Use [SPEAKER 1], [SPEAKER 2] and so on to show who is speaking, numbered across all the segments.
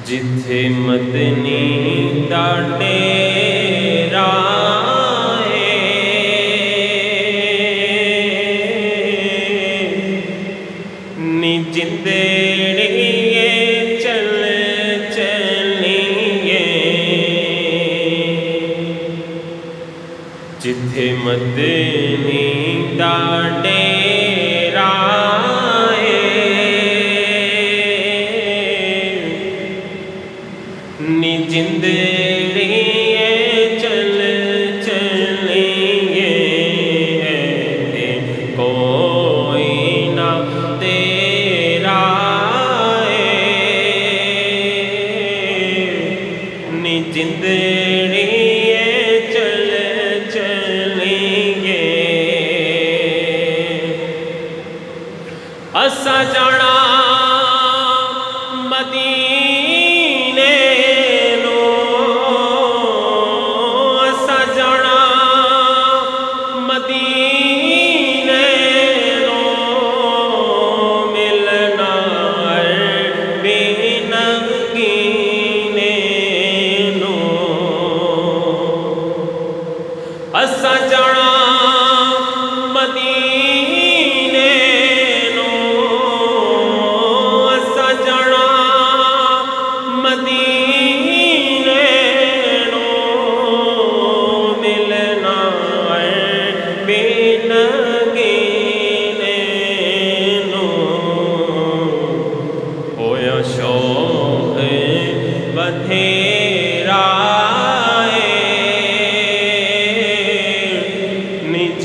[SPEAKER 1] جتھے مدنی دا ڈیرا نی جندڑیے چل چلیے جتھے مدنی دا ڈیرا نی جندڑیے چل چلیے کوئی نہ تیرا نی جندڑیے چل چلیے اسا جانا مدینے اسا جانا مدینے نو اسا جانا مدینے نو ملنا بے نگینے نو ہویا شوق بدھیرا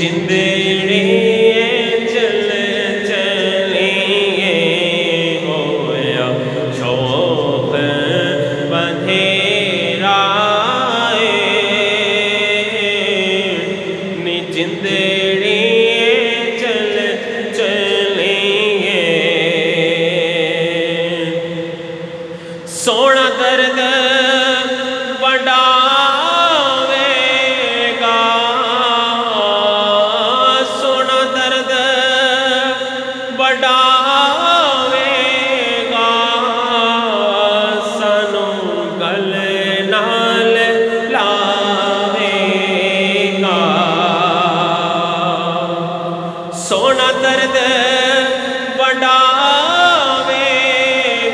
[SPEAKER 1] جندڑیے چل چلیے ہویا شوق بدھیرا نی جندڑیے چل چلیے سونا درد بڑا سونا درد بڑھاوے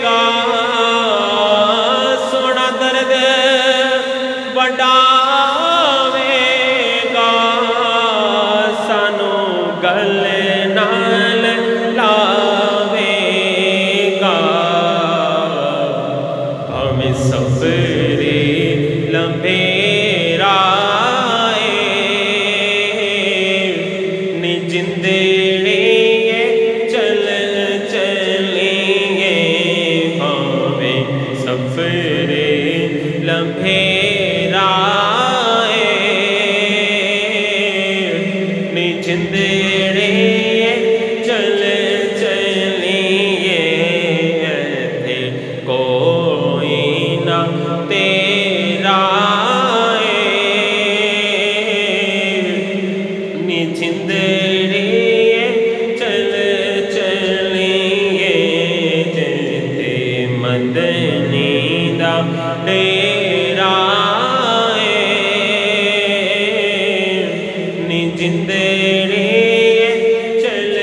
[SPEAKER 1] گا سونا درد بڑھاوے گا سانو گل نال لاوے گا ہمیں سفری لمبیرا جندڑیے چل چلیے ہمیں سفر لمبیرا نی جندڑیے چل چلیے تھے کوئی نہ تیرا نی جندڑیے چل چلیے جتھے مدنی دا ڈیرا نی جندڑیے چل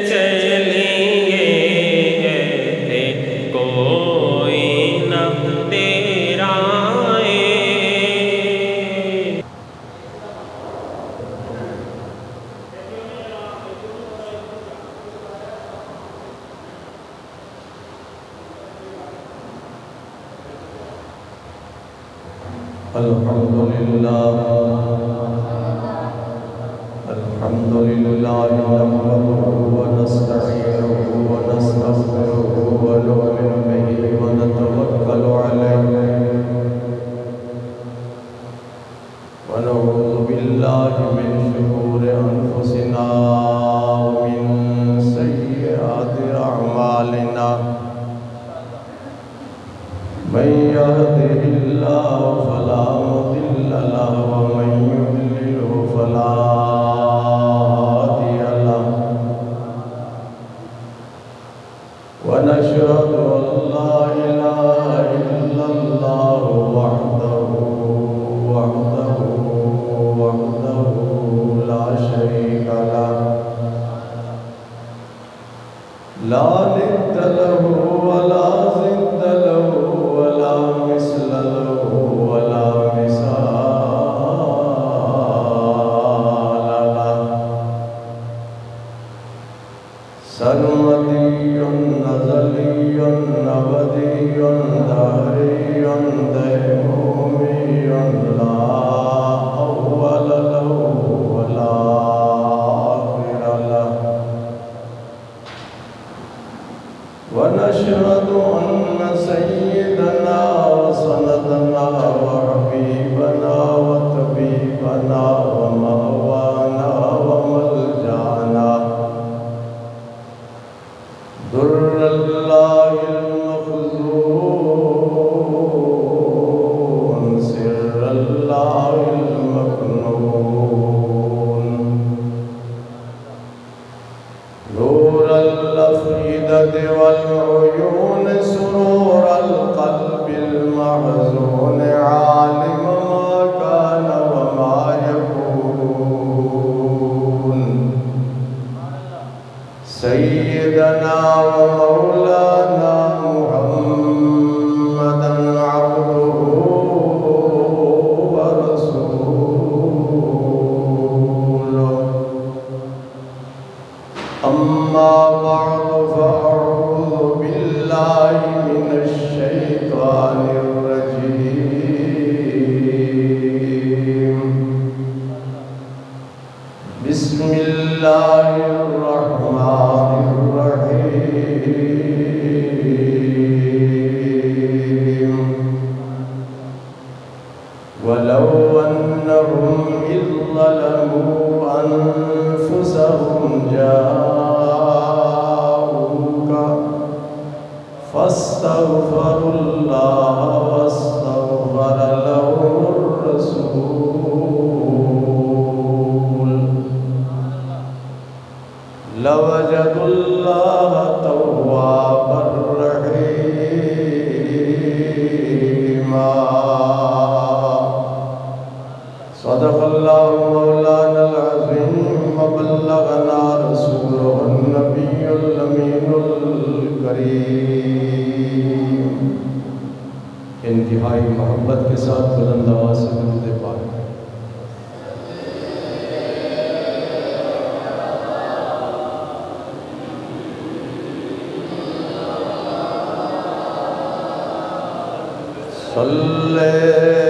[SPEAKER 1] چلیے تھے کوئی نہ تیرا
[SPEAKER 2] الحمدللہ نحمده ونستعينه ونستغفره ونؤمن به ونتوكل عليه ونعوذ بالله من شرور أنفسنا ومن سيئات أعمالنا من يهده الله فلا مضل له ومن يضلله فلا هادي له ونشهد أن لا إله إلا أشهد أن سيدنا وسندنا وحبيبنا وطبيبنا ومأوانا وملجأنا در الله المخزون سر الله المكنون نور الأفئدة والعيون سرور القلب المحزون عالم ما كان وما يكون سيدنا ومولانا محمدا عبده ورسوله أما بعد فأعوذ بالله من الشيطان الرجيم بسم الله الرحمن الرحيم ولو أنهم إذ ظلموا أنفسهم جاءوك فاستغفروا الله واستغفر لهم الرسول لوجدوا الله توابا رحيما صدق الله مولانا العظيم وبلغنا رسوله النبي الأمين الكريم انتہائی محبت کے ساتھ بلند آواز سے درود پاک صلی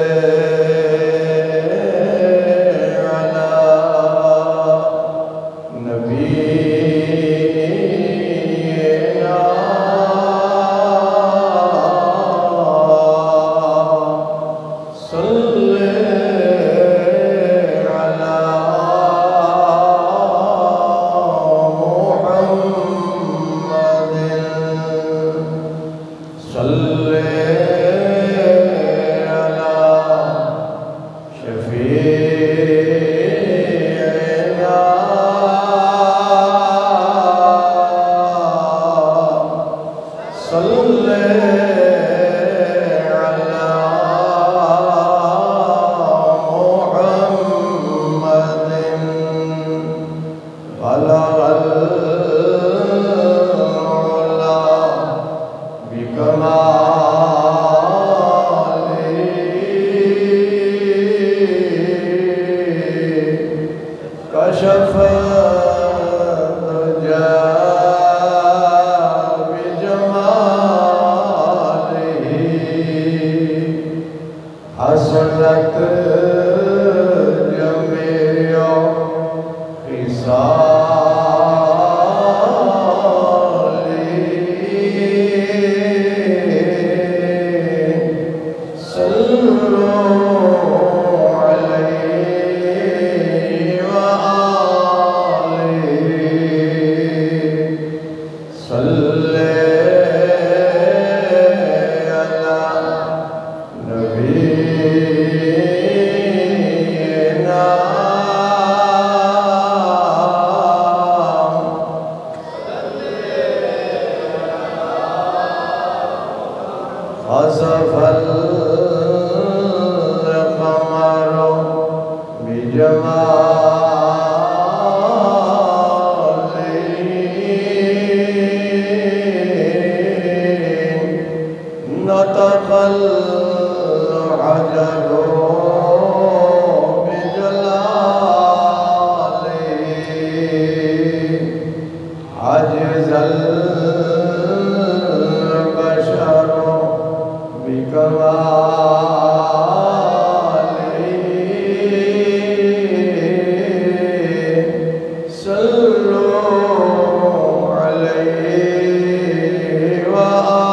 [SPEAKER 2] صلوا عليه وآله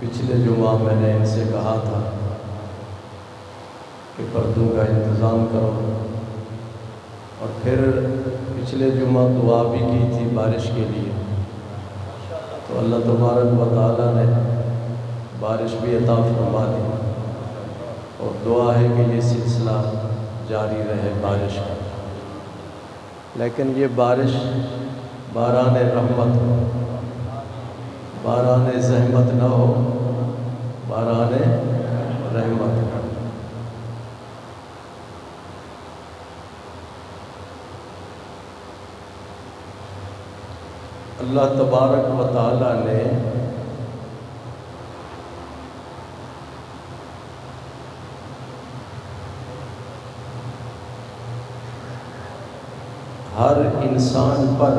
[SPEAKER 2] پچھلے جمعہ میں نے ان سے کہا تھا کہ پردوں کا انتظام کرو، اور پھر پچھلے جمعہ دعا بھی کی تھی بارش کے لیے، تو اللہ تبارک و تعالیٰ نے بارش بھی عطا فرما دی، اور دعا ہے کہ یہ سلسلہ جاری رہے بارش کا۔ لیکن یہ بارش باران رحمت ہو، باران زحمت نہ ہو، باران رحمت ہو۔ اللہ تبارک و تعالیٰ نے ہر انسان پر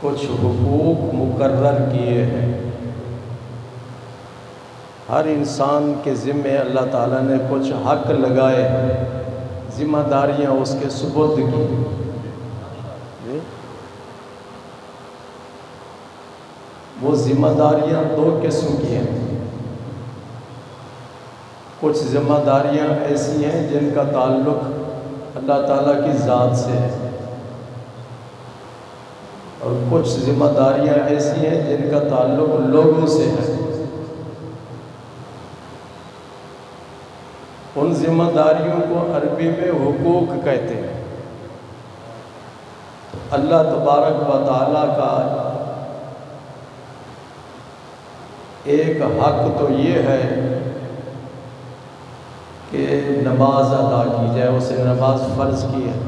[SPEAKER 2] کچھ حقوق مقرر کیے ہیں۔ ہر انسان کے ذمے اللہ تعالیٰ نے کچھ حق لگائے ہیں، ذمہ داریاں اس کے سپرد کی۔ وہ ذمہ داریاں دو قسم کی ہیں۔ کچھ ذمہ داریاں ایسی ہیں جن کا تعلق اللہ تعالیٰ کی ذات سے ہے، اور کچھ ذمہ داریاں ایسی ہیں جن کا تعلق لوگوں سے ہے۔ ان ذمہ داریوں کو عربی میں حقوق کہتے ہیں۔ اللہ تبارک و تعالیٰ کا ایک حق تو یہ ہے کہ نماز ادا کی جائے، اسے نماز فرض کی ہے،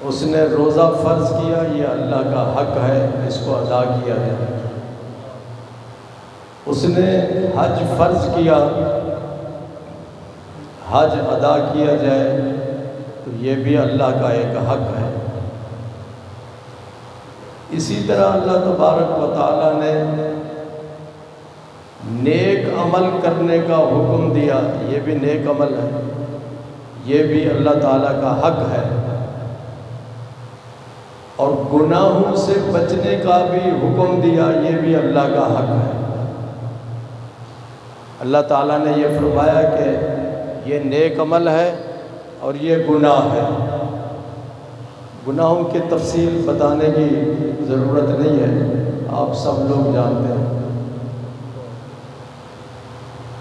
[SPEAKER 2] اس نے روزہ فرض کیا، یہ اللہ کا حق ہے، اس کو ادا کیا جائے۔ اس نے حج فرض کیا، حج ادا کیا جائے، تو یہ بھی اللہ کا ایک حق ہے۔ اسی طرح اللہ تبارک و تعالیٰ نے نیک عمل کرنے کا حکم دیا، یہ بھی نیک عمل ہے، یہ بھی اللہ تعالیٰ کا حق ہے۔ اور گناہوں سے بچنے کا بھی حکم دیا، یہ بھی اللہ کا حق ہے۔ اللہ تعالیٰ نے یہ فرمایا کہ یہ نیک عمل ہے اور یہ گناہ ہے۔ گناہوں کی تفصیل بتانے کی ضرورت نہیں ہے، آپ سب لوگ جانتے ہیں۔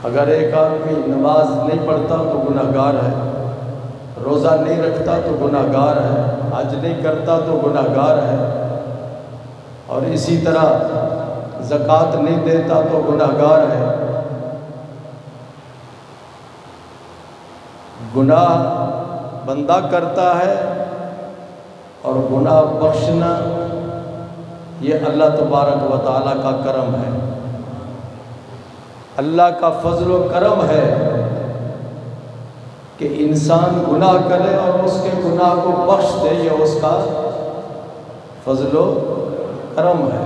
[SPEAKER 2] اگر ایک آدمی نماز نہیں پڑھتا تو گناہ گار ہے، روزہ نہیں رکھتا تو گناہ گار ہے، حج نہیں کرتا تو گناہ گار ہے، اور اسی طرح زکوٰۃ نہیں دیتا تو گناہ گار ہے۔ گناہ بندہ کرتا ہے، اور گناہ بخشنا یہ اللہ تبارک و تعالیٰ کا کرم ہے، اللہ کا فضل و کرم ہے کہ انسان گناہ کرے اور اس کے گناہ کو بخش دے، یہ اس کا فضل و کرم ہے۔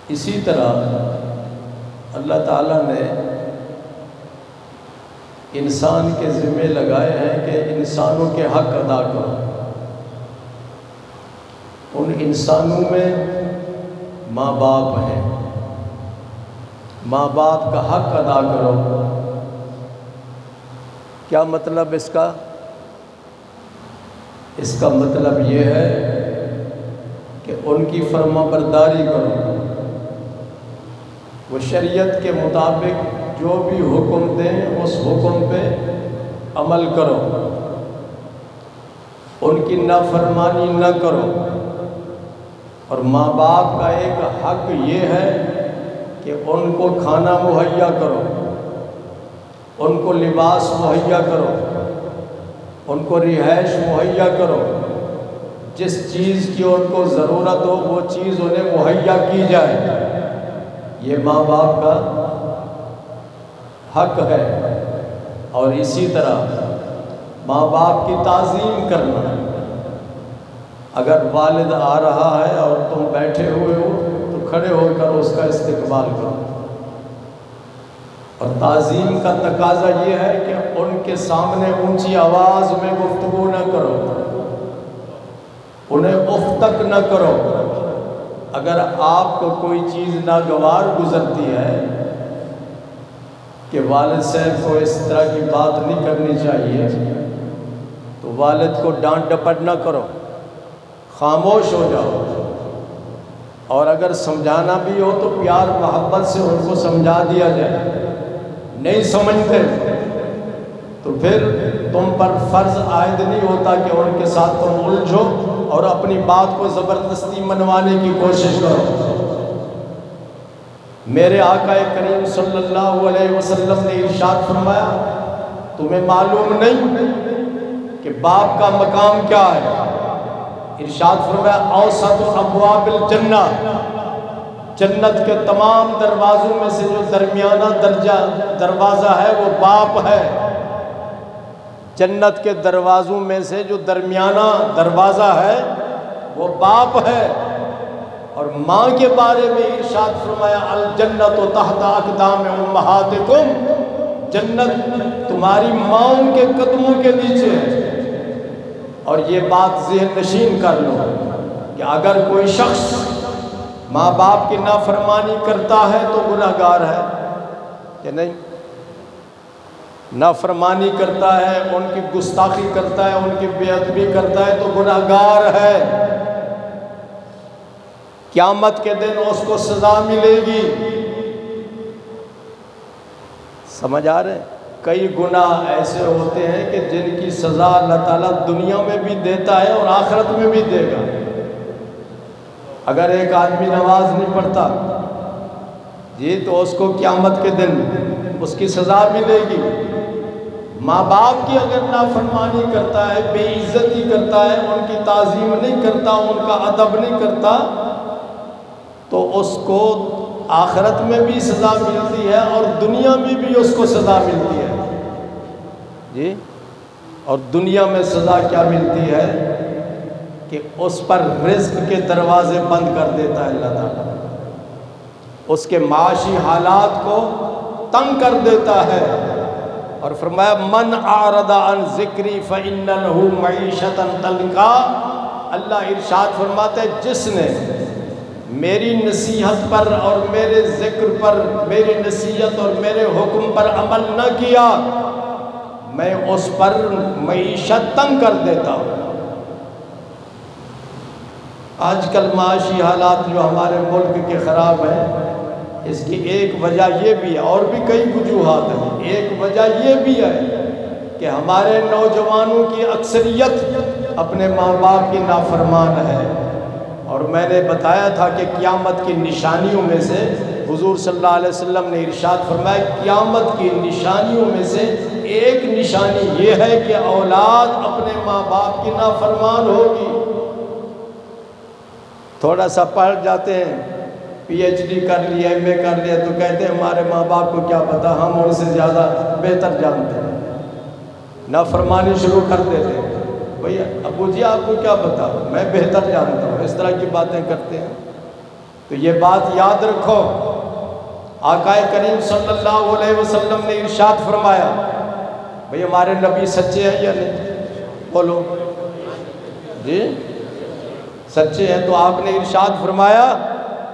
[SPEAKER 2] اسی طرح اللہ تعالیٰ نے انسان کے ذمے لگائے ہیں کہ انسانوں کے حق ادا کرو۔ ان انسانوں میں ماں باپ ہیں، ماں باپ کا حق ادا کرو۔ کیا مطلب اس کا؟ اس کا مطلب یہ ہے کہ ان کی فرما برداری کرو، وہ شریعت کے مطابق جو بھی حکم دیں اس حکم پہ عمل کرو، ان کی نافرمانی نہ کرو۔ اور ماں باپ کا ایک حق یہ ہے کہ ان کو کھانا مہیا کرو، ان کو لباس مہیا کرو، ان کو رہائش مہیا کرو، جس چیز کی ان کو ضرورت ہو وہ چیز انہیں مہیا کی جائے، یہ ماں باپ کا حق ہے۔ اور اسی طرح ماں باپ کی تعظیم کرنا، اگر والد آ رہا ہے اور تم بیٹھے ہوئے ہو تو کھڑے ہو کر اس کا استقبال کرو، اور تعظیم کا تقاضا یہ ہے کہ ان کے سامنے اونچی آواز میں گفتگو نہ کرو، انہیں اف تک نہ کرو۔ اگر آپ کو کوئی چیز ناگوار گزرتی ہے کہ والد صاحب کو اس طرح کی بات نہیں کرنی چاہیے، تو والد کو ڈانٹ ڈپٹ نہ کرو، خاموش ہو جاؤ۔ اور اگر سمجھانا بھی ہو تو پیار محبت سے ان کو سمجھا دیا جائے۔ نہیں سمجھتے تو پھر تم پر فرض عائد نہیں ہوتا کہ ان کے ساتھ تم الجھو اور اپنی بات کو زبردستی منوانے کی کوشش کرو۔ میرے آقا کریم صلی اللہ علیہ وسلم نے ارشاد فرمایا، تمہیں معلوم نہیں کہ باپ کا مقام کیا ہے؟ ارشاد فرمایا، اوسط ابواب الجنہ، جنت کے تمام دروازوں میں سے جو درمیانہ دروازہ ہے وہ باپ ہے۔ جنت کے دروازوں میں سے جو درمیانہ دروازہ ہے وہ باپ ہے۔ اور ماں کے بارے میں ارشاد فرمایا، الجنت تحت اقدام امہاتکم، جنت تمہاری ماؤں کے قدموں کے نیچے ہے۔ اور یہ بات ذہن نشین کر لو کہ اگر کوئی شخص ماں باپ کی نافرمانی کرتا ہے تو گناہ گار ہے کہ نہیں؟ نافرمانی کرتا ہے، ان کی گستاخی کرتا ہے، ان کی بے ادبی کرتا ہے تو گناہ گار ہے۔ قیامت کے دن اس کو سزا ملے گی۔ سمجھ آ رہے ہیں؟ کئی گناہ ایسے ہوتے ہیں کہ جن کی سزا اللہ تعالیٰ دنیا میں بھی دیتا ہے اور آخرت میں بھی دے گا۔ اگر ایک آدمی نماز نہیں پڑھتا جی تو اس کو قیامت کے دن اس کی سزا ملے گی۔ ماں باپ کی اگر نافرمانی کرتا ہے، بے عزتی کرتا ہے، ان کی تعظیم نہیں کرتا، ان کا ادب نہیں کرتا، تو اس کو آخرت میں بھی سزا ملتی ہے اور دنیا میں بھی اس کو سزا ملتی ہے جی۔ اور دنیا میں سزا کیا ملتی ہے کہ اس پر رزق کے دروازے بند کر دیتا ہے اللہ تعالیٰ، اس کے معاشی حالات کو تنگ کر دیتا ہے۔ اور فرمایا، من اعرض عن ذکری فإن له معیشۃ ضنکا، اللہ ارشاد فرماتے ہیں جس نے میری نصیحت پر اور میرے ذکر پر، میری نصیحت اور میرے حکم پر عمل نہ کیا، میں اس پر معیشت تنگ کر دیتا ہوں۔ آج کل معاشی حالات جو ہمارے ملک کے خراب ہیں، اس کی ایک وجہ یہ بھی ہے، اور بھی کئی وجوہات ہیں۔ ایک وجہ یہ بھی ہے کہ ہمارے نوجوانوں کی اکثریت اپنے ماں باپ کی نافرمان ہے۔ اور میں نے بتایا تھا کہ قیامت کی نشانیوں میں سے حضور صلی اللہ علیہ وسلم نے ارشاد فرمایا، قیامت کی نشانیوں میں سے ایک نشانی یہ ہے کہ اولاد اپنے ماں باپ کی نافرمان ہوگی۔ تھوڑا سا پڑھ جاتے ہیں، پی ایچ ڈی کر لیا، ایم اے کر لیا، تو کہتے ہیں ہمارے ماں باپ کو کیا پتا، ہم ان سے زیادہ بہتر جانتے ہیں، نافرمانی شروع کر دیتے ہیں۔ بھیا ابو جی آپ کو کیا پتا، میں بہتر جانتا ہوں، اس طرح کی باتیں کرتے ہیں۔ تو یہ بات یاد رکھو، آقا کریم صلی اللہ علیہ وسلم نے ارشاد فرمایا، بھئی ہمارے نبی سچے ہیں یا نہیں؟ بولو جی، سچے ہیں۔ تو آپ نے ارشاد فرمایا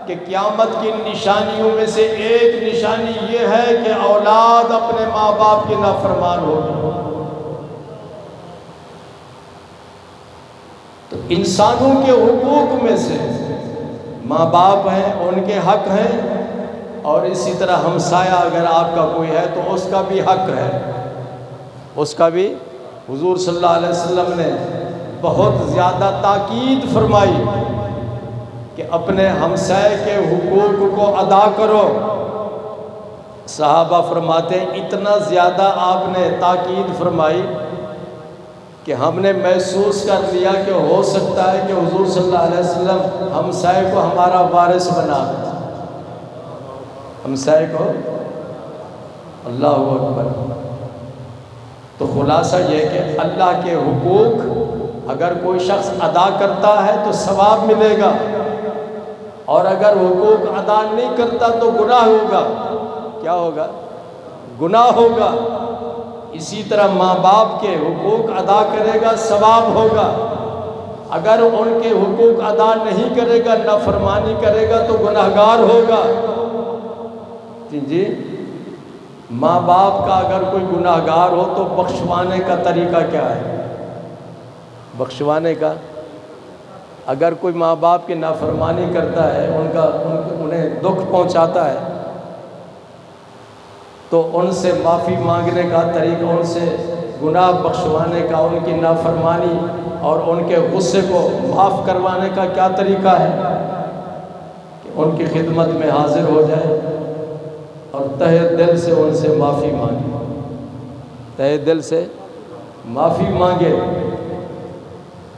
[SPEAKER 2] کہ قیامت کی نشانیوں میں سے ایک نشانی یہ ہے کہ اولاد اپنے ماں باپ کی نافرمان ہوگی۔ تو انسانوں کے حقوق میں سے ماں باپ ہیں، ان کے حق ہیں، اور اسی طرح ہمسایہ اگر آپ کا کوئی ہے تو اس کا بھی حق ہے، اس کا بھی حضور صلی اللہ علیہ وسلم نے بہت زیادہ تاکید فرمائی کہ اپنے ہمسائے کے حقوق کو ادا کرو۔ صحابہ فرماتے ہیں اتنا زیادہ آپ نے تاکید فرمائی کہ ہم نے محسوس کر لیا کہ ہو سکتا ہے کہ حضور صلی اللہ علیہ وسلم ہمسائے کو ہمارا وارث بنا دیں، ہمسائے کو۔ اللہ اکبر۔ تو خلاصہ یہ کہ اللہ کے حقوق اگر کوئی شخص ادا کرتا ہے تو ثواب ملے گا، اور اگر حقوق ادا نہیں کرتا تو گناہ ہوگا۔ کیا ہوگا؟ گناہ ہوگا، اسی طرح ماں باپ کے حقوق ادا کرے گا ثواب ہوگا، اگر ان کے حقوق ادا نہیں کرے گا، نافرمانی کرے گا تو گناہگار ہوگا۔ جی ماں باپ کا اگر کوئی گناہگار ہو تو بخشوانے کا طریقہ کیا ہے؟ بخشوانے کا، اگر کوئی ماں باپ کی نافرمانی کرتا ہے، انہیں دکھ پہنچاتا ہے، تو ان سے معافی مانگنے کا طریقہ، ان سے گناہ بخشوانے کا، ان کی نافرمانی اور ان کے غصے کو معاف کروانے کا کیا طریقہ ہے؟ کہ ان کی خدمت میں حاضر ہو جائے اور تہہ دل سے ان سے معافی مانگے، تہہ دل سے معافی مانگے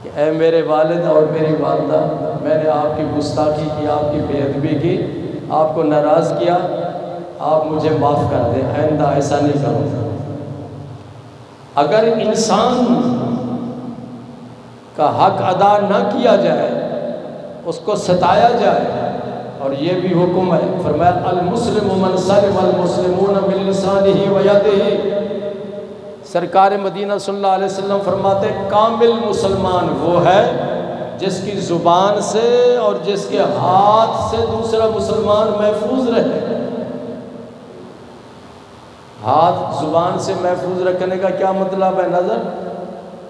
[SPEAKER 2] کہ اے میرے والد اور میری والدہ، میں نے آپ کی گستاخی کی، آپ کی بے ادبی کی، آپ کو ناراض کیا، آپ مجھے معاف کر دیں، آئندہ ایسا نہیں کروں۔ اگر انسان کا حق ادا نہ کیا جائے، اس کو ستایا جائے، اور یہ بھی حکم ہے، فرمایا المسلم من سلم المسلمون من لسانہ و یدہ۔ سرکار مدینہ صلی اللہ علیہ وسلم فرماتے کامل مسلمان وہ ہے جس کی زبان سے اور جس کے ہاتھ سے دوسرا مسلمان محفوظ رہے۔ ہاتھ زبان سے محفوظ رکھنے کا کیا مطلب ہے؟ نظر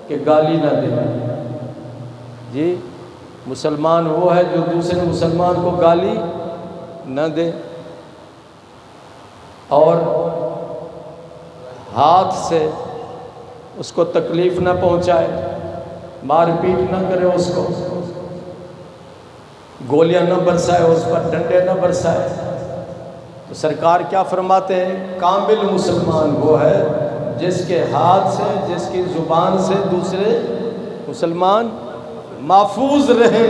[SPEAKER 2] کہ گالی نہ دے۔ جی مسلمان وہ ہے جو دوسرے مسلمان کو گالی نہ دے، اور ہاتھ سے اس کو تکلیف نہ پہنچائے، مار پیٹ نہ کرے، اس کو گولیاں نہ برسائے، اس پر ڈنڈے نہ برسائے۔ تو سرکار کیا فرماتے ہیں؟ کامل مسلمان وہ ہے جس کے ہاتھ سے، جس کی زبان سے دوسرے مسلمان محفوظ رہے۔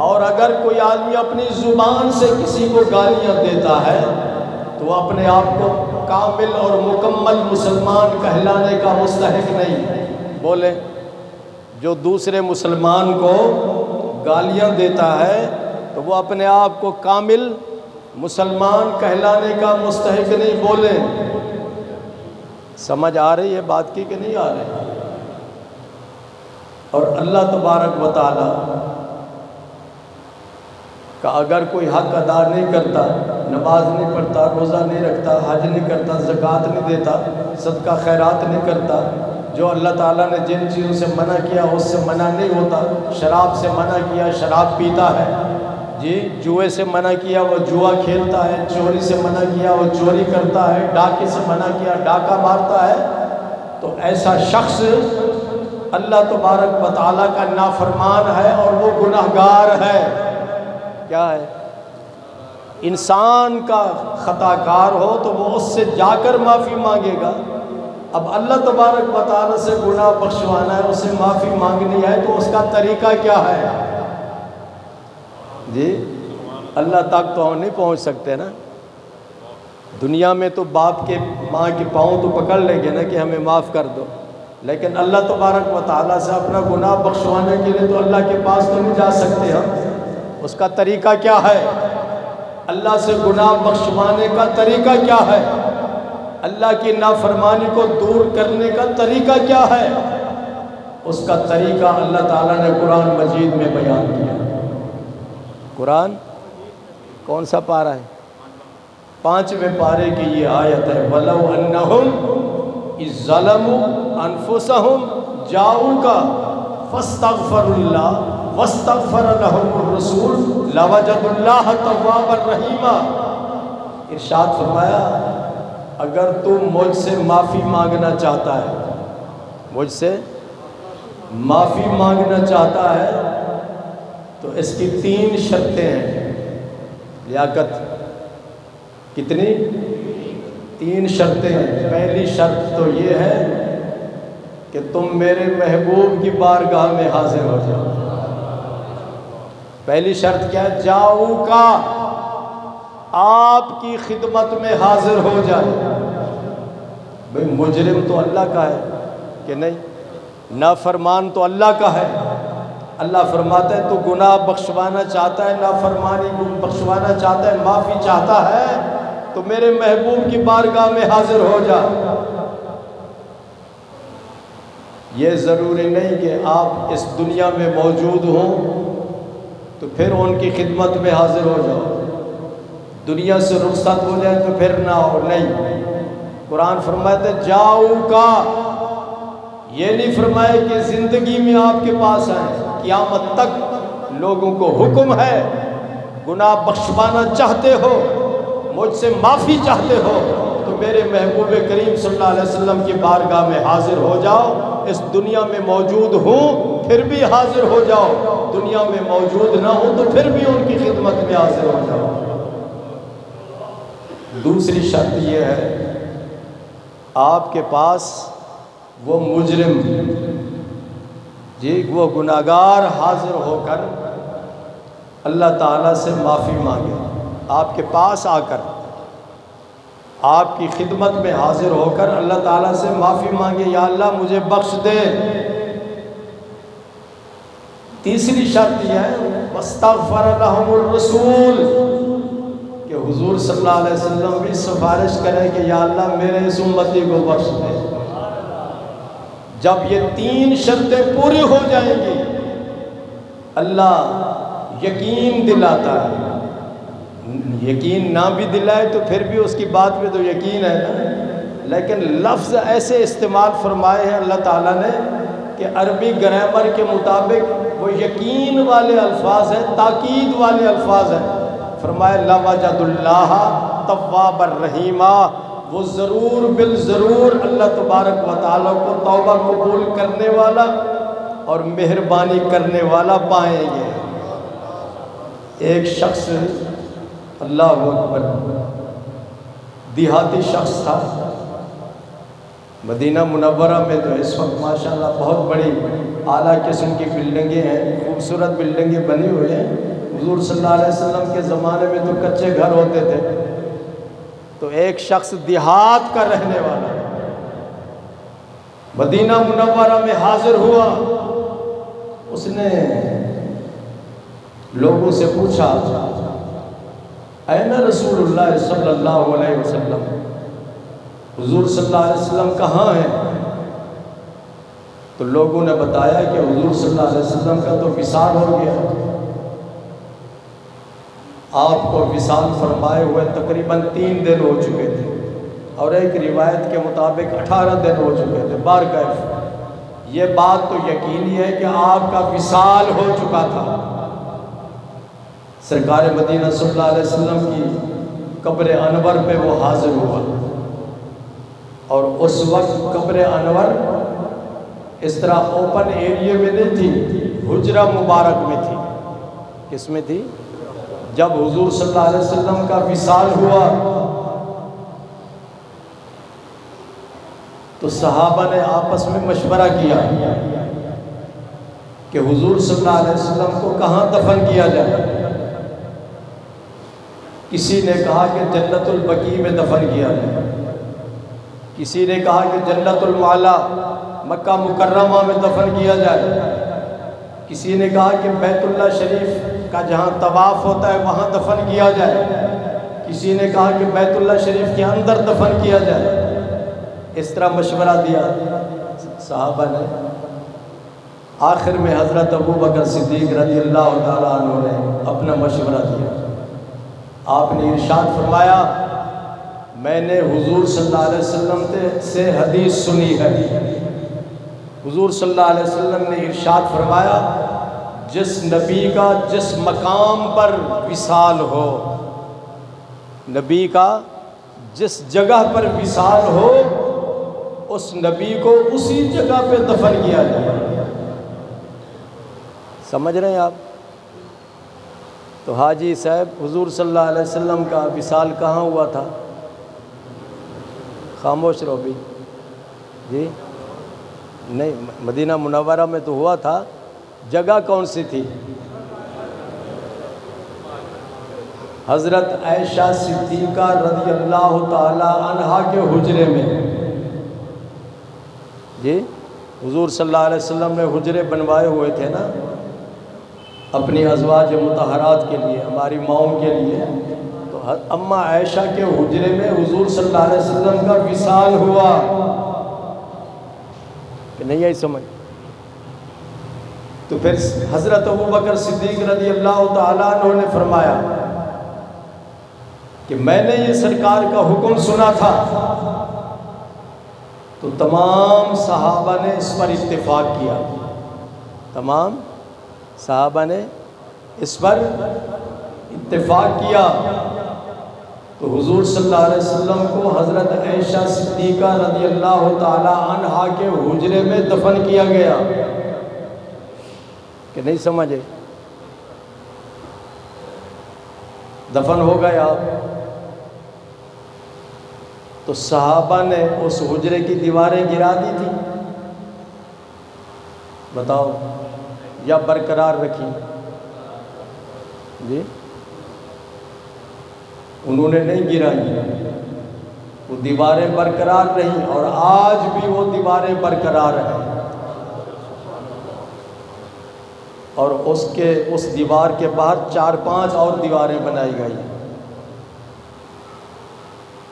[SPEAKER 2] اور اگر کوئی آدمی اپنی زبان سے کسی کو گالیاں دیتا ہے تو وہ اپنے آپ کو کامل اور مکمل مسلمان کہلانے کا مستحق نہیں۔ بولے جو دوسرے مسلمان کو گالیاں دیتا ہے تو وہ اپنے آپ کو کامل مسلمان کہلانے کا مستحق نہیں۔ بولے سمجھ آ رہی ہے بات کی کہ نہیں آ رہی؟ اور اللہ تبارک و تعالی کہ اگر کوئی حق ادا نہیں کرتا، نماز نہیں پڑھتا، روزہ نہیں رکھتا، حج نہیں کرتا، زکوٰۃ نہیں دیتا، صدقہ خیرات نہیں کرتا، جو اللہ تعالیٰ نے جن چیزوں سے منع کیا اس سے منع نہیں ہوتا، شراب سے منع کیا شراب پیتا ہے، جی جوئے سے منع کیا وہ جوا کھیلتا ہے، چوری سے منع کیا وہ چوری کرتا ہے، ڈاکے سے منع کیا ڈاکہ مارتا ہے، تو ایسا شخص اللہ تبارک و تعالیٰ کا نافرمان ہے اور وہ گناہگار ہے۔ کیا ہے؟ انسان کا خطا کار ہو تو وہ اس سے جا کر معافی مانگے گا۔ اب اللہ تبارک و تعالیٰ سے گناہ بخشوانا ہے، اسے معافی مانگنی ہے، تو اس کا طریقہ کیا ہے؟ جی اللہ تک تو ہم نہیں پہنچ سکتے نا۔ دنیا میں تو باپ کے ماں کے پاؤں تو پکڑ لیں گے نا کہ ہمیں معاف کر دو، لیکن اللہ تبارک و تعالیٰ سے اپنا گناہ بخشوانے کے لیے تو اللہ کے پاس تو نہیں جا سکتے ہم۔ اس کا طریقہ کیا ہے؟ اللہ سے گناہ بخشوانے کا طریقہ کیا ہے؟ اللہ کی نافرمانی کو دور کرنے کا طریقہ کیا ہے؟ اس کا طریقہ اللہ تعالیٰ نے قرآن مجید میں بیان کیا۔ قرآن کون سا پارہ ہے؟ 5ویں پارے کی یہ آیت ہے، وَلَوْ أَنَّهُمْ إِذْ ظَلَمُوا أَنفُسَهُمْ جَاءُوكَ فَاسْتَغْفَرُوا اللَّهَ وَاسْتَغْفَرَ لَهُمُ الرَّسُولُ لَوَجَدُوا اللَّهَ تَوَّابًا رَحِيمًا۔ ارشاد فرمایا اگر تو مجھ سے معافی مانگنا چاہتا ہے، مجھ سے معافی مانگنا چاہتا ہے تو اس کی 3 شرطیں ہیں۔ لیاقت کتنی؟ 3 شرطیں ہیں۔ پہلی شرط تو یہ ہے کہ تم میرے محبوب کی بارگاہ میں حاضر ہو جاؤ۔ پہلی شرط کیا ہے؟ جاؤ کا، آپ کی خدمت میں حاضر ہو جائے۔ بھئی مجرم تو اللہ کا ہے کہ نہیں؟ نافرمان تو اللہ کا ہے۔ اللہ فرماتا ہے تو گناہ بخشوانا چاہتا ہے، نافرمانی بخشوانا چاہتا ہے، معافی چاہتا ہے تو میرے محبوب کی بارگاہ میں حاضر ہو جا۔ یہ ضروری نہیں کہ آپ اس دنیا میں موجود ہوں تو پھر ان کی خدمت میں حاضر ہو جاؤ، دنیا سے رخصت ہو جائے تو پھر نہ ہو، نہیں۔ قرآن فرماتا ہے جاؤ کا، یہ نہیں فرمایا کہ زندگی میں آپ کے پاس آئیں، قیامت تک لوگوں کو حکم ہے، گناہ بخشوانا چاہتے ہو، مجھ سے معافی چاہتے ہو تو میرے محبوب کریم صلی اللہ علیہ وسلم کی بارگاہ میں حاضر ہو جاؤ۔ اس دنیا میں موجود ہوں پھر بھی حاضر ہو جاؤ، دنیا میں موجود نہ ہوں تو پھر بھی ان کی خدمت میں حاضر ہو جاؤ۔ دوسری شرط یہ ہے آپ کے پاس وہ مجرم، جی وہ گناہگار حاضر ہو کر اللہ تعالیٰ سے معافی مانگے، آپ کے پاس آ کر آپ کی خدمت میں حاضر ہو کر اللہ تعالیٰ سے معافی مانگے، یا اللہ مجھے بخش دے۔ تیسری شرط یہ ہے واستغفر لهم الرسول، کہ حضور صلی اللہ علیہ وسلم بھی سفارش کریں کہ یا اللہ میرے اس امتی کو بخش دے۔ جب یہ تین شرطیں پوری ہو جائیں گی اللہ یقین دلاتا ہے، یقین نہ بھی دلائے تو پھر بھی اس کی بات میں تو یقین ہے نا، لیکن لفظ ایسے استعمال فرمائے ہیں اللہ تعالیٰ نے کہ عربی گرامر کے مطابق وہ یقین والے الفاظ ہیں، تاکید والے الفاظ ہیں۔ فرمایا لَوَجَدُ اللَّهَ تَوَّابًا رَحِيمًا، وہ ضرور بالضرور اللہ تبارک و تعالیٰ کو توبہ قبول کرنے والا اور مہربانی کرنے والا پائیں گے۔ ایک شخص، اللہ اکبر، دیہاتی شخص تھا، مدینہ منورہ میں تو اس وقت ماشاءاللہ بہت بڑی اعلیٰ قسم کی بلڈنگیں ہیں، خوبصورت بلڈنگیں بنی ہوئی ہیں۔ حضور صلی اللہ علیہ وسلم کے زمانے میں تو کچے گھر ہوتے تھے۔ تو ایک شخص دیہات کا رہنے والا مدینہ منورہ میں حاضر ہوا، اس نے لوگوں سے پوچھا اين رسول اللہ صلی اللہ علیہ وسلم، حضور صلی اللہ علیہ وسلم کہاں ہیں؟ تو لوگوں نے بتایا کہ حضور صلی اللہ علیہ وسلم کا تو وصال ہو گیا، آپ کو وصال فرمائے ہوئے تقریباً 3 دن ہو چکے تھے، اور ایک روایت کے مطابق 18 دن ہو چکے تھے۔ بارکیف یہ بات تو یقینی ہے کہ آپ کا وصال ہو چکا تھا۔ سرکار مدینہ صلی اللہ علیہ وسلم کی قبر انور پہ وہ حاضر ہوا، اور اس وقت قبر انور اس طرح اوپن ایریے میں نہیں تھی، حجرہ مبارک میں تھی۔ کس میں تھی؟ جب حضور صلی اللہ علیہ وسلم کا وصال ہوا تو صحابہ نے آپس میں مشورہ کیا کہ حضور صلی اللہ علیہ وسلم کو کہاں دفن کیا جائے۔ کسی نے کہا کہ جنت البقیع میں دفن کیا جائے، کسی نے کہا کہ جنت المعلا مکہ مکرمہ میں دفن کیا جائے، کسی نے کہا کہ بیت اللہ شریف کا جہاں طواف ہوتا ہے وہاں دفن کیا جائے، کسی نے کہا کہ بیت اللہ شریف کے اندر دفن کیا جائے۔ اس طرح مشورہ دیا صحابہ نے۔ آخر میں حضرت ابو بکر صدیق رضی اللہ تعالیٰ عنہ نے اپنا مشورہ دیا۔ آپ نے ارشاد فرمایا میں نے حضور صلی اللہ علیہ وسلم سے حدیث سنی ہے۔ حضور صلی اللہ علیہ وسلم نے ارشاد فرمایا جس نبی کا جس مقام پر وصال ہو، نبی کا جس جگہ پر وصال ہو، اس نبی کو اسی جگہ پہ دفن کیا جائے۔ سمجھ رہے ہیں آپ؟ تو حاجی صاحب حضور صلی اللہ علیہ وسلم کا وصال کہاں ہوا تھا؟ خاموش رہو بھی جی، نہیں مدینہ منورہ میں تو ہوا تھا، جگہ کون سی تھی؟ حضرت عائشہ صدیقہ رضی اللہ تعالی عنہا کے حجرے میں۔ جی حضور صلی اللہ علیہ وسلم نے حجرے بنوائے ہوئے تھے نا اپنی ازواج مطہرات کے لیے، ہماری ماؤں کے لیے، تو اماں عائشہ کے حجرے میں حضور صلی اللہ علیہ وسلم کا وصال ہوا کہ نہیں آئی سمجھ؟ تو پھر حضرت ابوبکر صدیق رضی اللہ تعالیٰ عنہ نے فرمایا کہ میں نے یہ سرکار کا حکم سنا تھا، تو تمام صحابہ نے اس پر اتفاق کیا، تمام صحابہ نے اس پر اتفاق کیا۔ تو حضور صلی اللہ علیہ وسلم کو حضرت عائشہ صدیقہ رضی اللہ تعالی عنہا کے حجرے میں دفن کیا گیا کہ نہیں سمجھے؟ دفن ہو گئے آپ۔ تو صحابہ نے اس حجرے کی دیواریں گرا دی تھی، بتاؤ، یا برقرار رکھی؟ جی انہوں نے نہیں گرائی، وہ دیواریں برقرار رہیں، اور آج بھی وہ دیواریں برقرار ہیں۔ اور اس دیوار کے باہر 4-5 اور دیواریں بنائی گئی،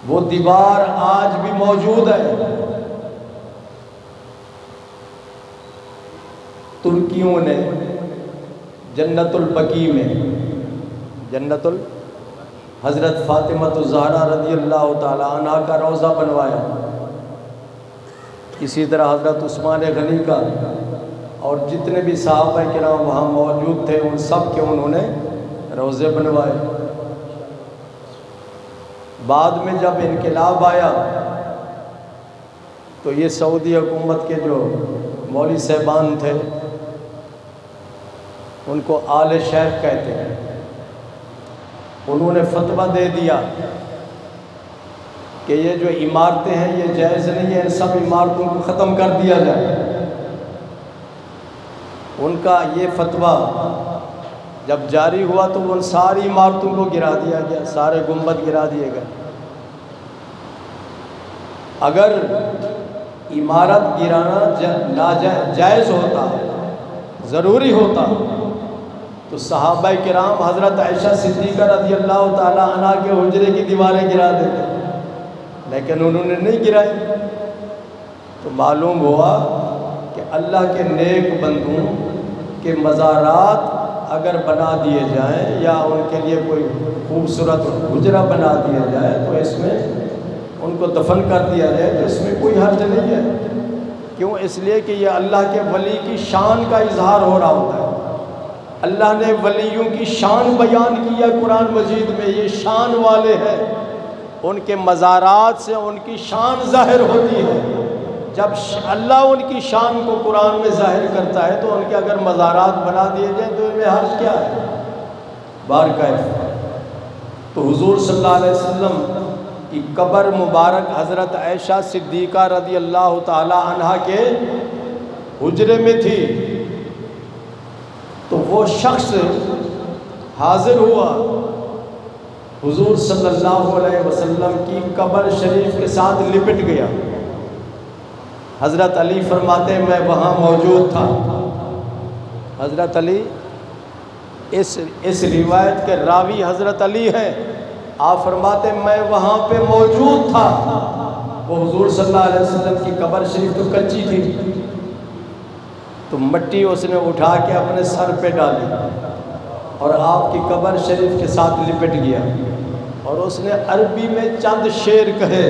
[SPEAKER 2] وہ دیوار آج بھی موجود ہے۔ ترکیوں نے جنت البقیع میں حضرت فاطمہ الزہرا رضی اللہ تعالی عنہ کا روضہ بنوایا، اسی طرح حضرت عثمان غنی کا، اور جتنے بھی صحابہ کرام وہاں موجود تھے ان سب کے انہوں نے روضے بنوائے۔ بعد میں جب انقلاب آیا تو یہ سعودی حکومت کے جو مولوی صاحبان تھے ان کو آل شیخ کہتے ہیں، انہوں نے فتویٰ دے دیا کہ یہ جو عمارتیں ہیں یہ جائز نہیں ہے، ان سب عمارتوں کو ختم کر دیا جائے۔ ان کا یہ فتویٰ جب جاری ہوا تو ان ساری عمارتوں کو گرا دیا گیا، سارے گنبد گرا دیے گئے۔ اگر عمارت گرانا جائز ہوتا، ضروری ہوتا، تو صحابہ کرام حضرت عائشہ صدیقہ رضی اللہ تعالی عنہ کے حجرے کی دیواریں گرا دیتے، لیکن انہوں نے نہیں گرائی۔ تو معلوم ہوا کہ اللہ کے نیک بندوں کے مزارات اگر بنا دیے جائیں یا ان کے لیے کوئی خوبصورت حجرہ بنا دیا جائے تو اس میں ان کو دفن کر دیا جائے تو اس میں کوئی حرج نہیں ہے۔ کیوں؟ اس لیے کہ یہ اللہ کے ولی کی شان کا اظہار ہو رہا ہوتا ہے۔ اللہ نے ولیوں کی شان بیان کی ہے قرآن مجید میں، یہ شان والے ہیں، ان کے مزارات سے ان کی شان ظاہر ہوتی ہے۔ جب اللہ ان کی شان کو قرآن میں ظاہر کرتا ہے تو ان کے اگر مزارات بنا دیے جائیں تو ان میں حرج کیا ہے؟ بارکیف۔ تو حضور صلی اللہ علیہ وسلم کی قبر مبارک حضرت عائشہ صدیقہ رضی اللہ تعالی عنہا کے حجرے میں تھی۔ تو وہ شخص حاضر ہوا حضور صلی اللہ علیہ وسلم کی قبر شریف کے ساتھ لپٹ گیا۔ حضرت علی فرماتے ہیں میں وہاں موجود تھا۔ حضرت علی اس روایت کے راوی حضرت علی ہیں، آپ فرماتے ہیں میں وہاں پہ موجود تھا۔ وہ حضور صلی اللہ علیہ وسلم کی قبر شریف تو کچی تھی، تو مٹی اس نے اٹھا کے اپنے سر پہ ڈالی اور آپ کی قبر شریف کے ساتھ لپٹ گیا، اور اس نے عربی میں چند شعر کہے۔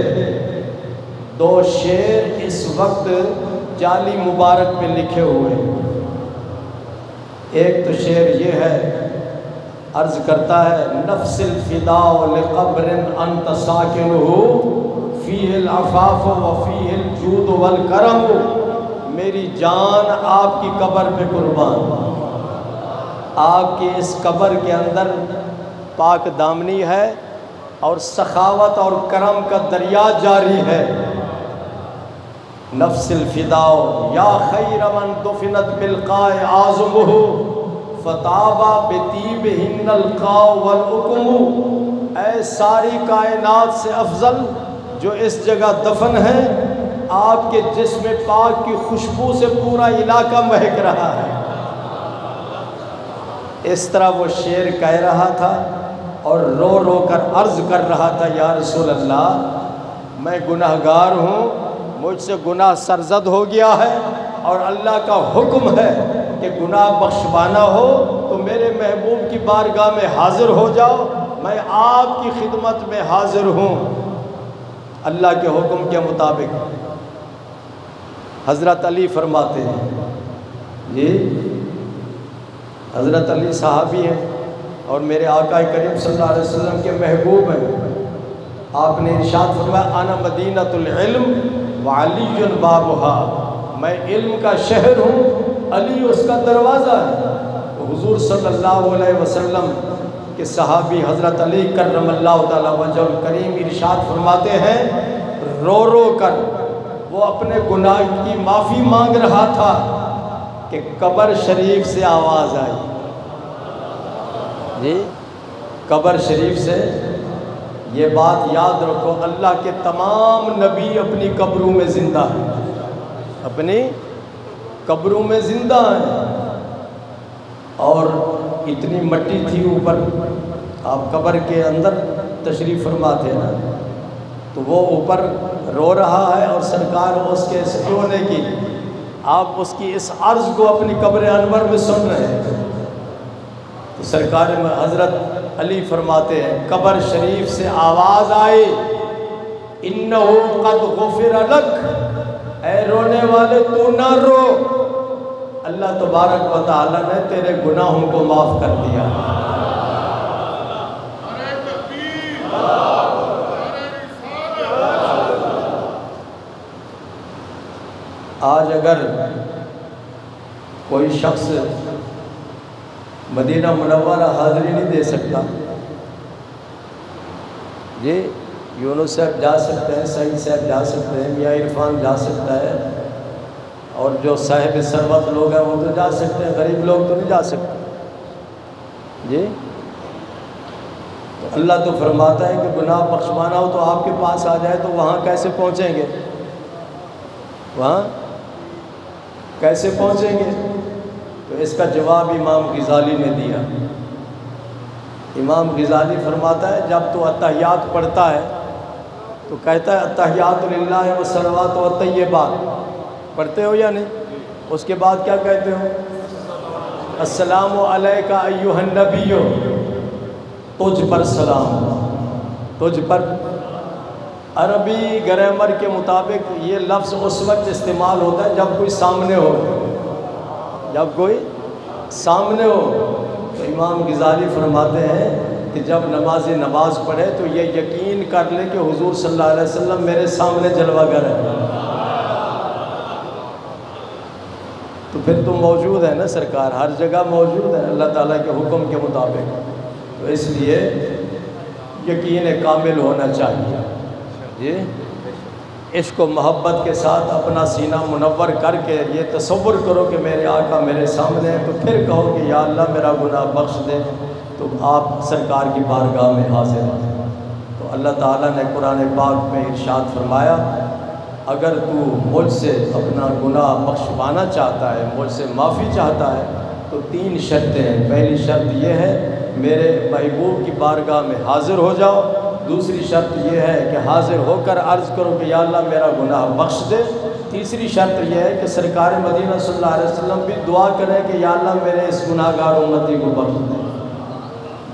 [SPEAKER 2] 2 شعر اس وقت جالی مبارک پہ لکھے ہوئے۔ ایک تو شعر یہ ہے، عرض کرتا ہے نفس الفداء لقبر انت ساکنہ فیہ العفاف وفیہ الجود والکرم، میری جان آپ کی قبر پہ قربان، آپ کی اس قبر کے اندر پاک دامنی ہے اور سخاوت اور کرم کا دریا جاری ہے۔ نفس الفداء یا خیر من دفنت بالقاء اعظمہ فتابا بطیبہن القاء والعقم، اے ساری کائنات سے افضل جو اس جگہ دفن ہے، آپ کے جسم پاک کی خوشبو سے پورا علاقہ مہک رہا ہے۔ اس طرح وہ شعر کہہ رہا تھا اور رو رو کر عرض کر رہا تھا یا رسول اللہ میں گناہگار ہوں، مجھ سے گناہ سرزد ہو گیا ہے، اور اللہ کا حکم ہے کہ گناہ بخشوانا ہو تو میرے محبوب کی بارگاہ میں حاضر ہو جاؤ، میں آپ کی خدمت میں حاضر ہوں۔ اللہ کے حکم کے مطابق حضرت علی فرماتے ہیں، یہ حضرت علی صحابی ہیں اور میرے آقا کریم صلی اللہ علیہ وسلم کے محبوب ہیں۔ آپ نے ارشاد فرمایا انا مدینۃ العلم وعلی بابھا، میں علم کا شہر ہوں، علی اس کا دروازہ ہے۔ تو حضور صلی اللہ علیہ وسلم کے صحابی حضرت علی کرم اللہ تعالیٰ وجہ الکریم ارشاد فرماتے ہیں، رو رو کر وہ اپنے گناہ کی معافی مانگ رہا تھا کہ قبر شریف سے آواز آئی۔ جی قبر شریف سے، یہ بات یاد رکھو، اللہ کے تمام نبی اپنی قبروں میں زندہ ہیں، اپنی قبروں میں زندہ ہیں، اور اتنی مٹی تھی اوپر، آپ قبر کے اندر تشریف فرما تھے نا، تو وہ اوپر رو رہا ہے اور سرکار اس کے اس رونے کی، آپ اس کی اس عرض کو اپنی قبر انور میں سن رہے ہیں۔ تو سرکار میں حضرت علی فرماتے ہیں قبر شریف سے آواز آئی انہو قد غفر لک، اے رونے والے تو نہ رو، اللہ تبارک و تعالیٰ نے تیرے گناہوں کو معاف کر دیا۔ آج اگر کوئی شخص مدینہ منورہ حاضری نہیں دے سکتا، جی یونس صاحب جا سکتے ہیں، سعید صاحب جا سکتے ہیں، میاں عرفان جا سکتا ہے، اور جو صاحب ثروت لوگ ہیں وہ تو جا سکتے ہیں، غریب لوگ تو نہیں جا سکتے۔ جی تو اللہ تو فرماتا ہے کہ گناہ بخشوانا ہو تو آپ کے پاس آ جائے، تو وہاں کیسے پہنچیں گے؟ وہاں کیسے پہنچیں گے؟ تو اس کا جواب امام غزالی نے دیا۔ امام غزالی فرماتا ہے جب تو اتحیات پڑھتا ہے تو کہتا ہے اتحیات للہ والصلوات والطیبات، پڑھتے ہو یا نہیں؟ اس کے بعد کیا کہتے ہو؟ السلام علیکہ ایھا النبی، تجھ پر سلام، تجھ پر۔ عربی گرامر کے مطابق یہ لفظ اس وقت استعمال ہوتا ہے جب کوئی سامنے ہو، جب کوئی سامنے ہو۔ تو امام غزالی فرماتے ہیں کہ جب نماز پڑھے تو یہ یقین کر لے کہ حضور صلی اللہ علیہ وسلم میرے سامنے جلوہ گر ہے، تو پھر تو موجود ہے نا، سرکار ہر جگہ موجود ہے اللہ تعالیٰ کے حکم کے مطابق۔ تو اس لیے یقین کامل ہونا چاہیے۔ جی عشق و محبت کے ساتھ اپنا سینہ منور کر کے یہ تصور کرو کہ میرے آقا میرے سامنے ہیں، تو پھر کہو کہ یا اللہ میرا گناہ بخش دے، تو آپ سرکار کی بارگاہ میں حاضر ہیں۔ تو اللہ تعالیٰ نے قرآن پاک میں ارشاد فرمایا اگر تو مجھ سے اپنا گناہ بخشوانا چاہتا ہے، مجھ سے معافی چاہتا ہے، تو 3 شرطیں ہیں۔ پہلی شرط یہ ہے میرے محبوب کی بارگاہ میں حاضر ہو جاؤ، دوسری شرط یہ ہے کہ حاضر ہو کر عرض کرو کہ یا اللہ میرا گناہ بخش دے، تیسری شرط یہ ہے کہ سرکار مدینہ صلی اللہ علیہ وسلم بھی دعا کریں کہ یا اللہ میرے اس گناہ گار امتی کو بخش دے۔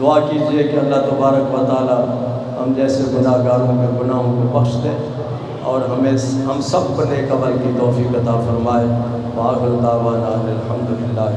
[SPEAKER 2] دعا کیجئے کہ اللہ تبارک و تعالی ہم جیسے گناہ گاروں کے گناہوں کو بخش دے اور ہم سب کو نیک عمل کی توفیق عطا فرمائے۔ وآخر دعوانا الحمدللہ۔